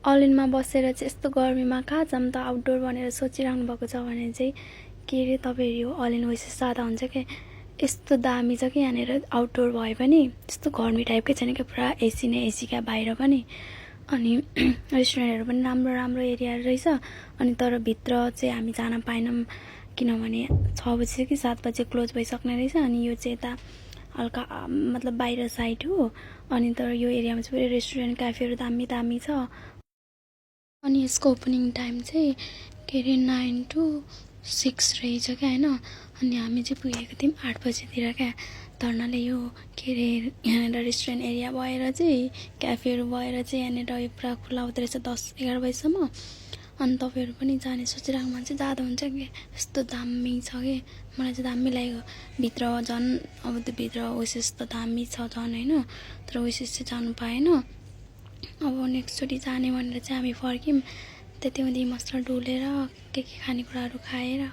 अलिनमा बसेर चाहिँ यस्तो गर्मीमा कहाँ जाऊँ त आउटडोर भनेर सोचिरहनु भएको छ भने चाहिँ के अरे तपाईँहरू यो अलिन ओएसिस जाँदा हुन्छ कि यस्तो दामी छ कि यहाँनिर आउटडोर भए पनि त्यस्तो गर्मी टाइपकै छैन कि पुरा एसी नै एसी क्या बाहिर पनि अनि रेस्टुरेन्टहरू पनि राम्रो राम्रो एरिया रहेछ अनि तर भित्र चाहिँ हामी जान पाएनौँ किनभने 6 बजे कि 7 बजे क्लोज भइसक्ने रहेछ अनि यो चाहिँ यता हल्का मतलब बाहिर साइड हो अनि तर यो एरियामा चाहिँ पुरै रेस्टुरेन्ट क्याफेहरू दामी दामी छ अनि यसको ओपनिङ टाइम चाहिँ के अरे 9 to 6 रहेछ क्या होइन अनि हामी चाहिँ पुगेको थियौँ 8 बजेतिर क्या धर्नाले यो के अरे यहाँनिर रेस्टुरेन्ट एरिया भएर चाहिँ क्याफेहरू भएर चाहिँ यहाँनिर यो पुरा खुला हुँदो रहेछ 10-11 बजीसम्म अनि तपाईँहरू पनि जाने सोचिरहेको मान्छे जाँदा हुन्छ कि यस्तो दामी छ कि मलाई चाहिँ दामी लाग्यो भित्र झन् अब त्यो भित्र ओएसिस त दामी छ झन् होइन तर ओएसिस चाहिँ जानु पाएन अब नेक्स्टचोटि जाने भनेर चाहिँ हामी फर्क्यौँ त्यति हुँदै मसला डोलेर के खानेकुराहरू खाएर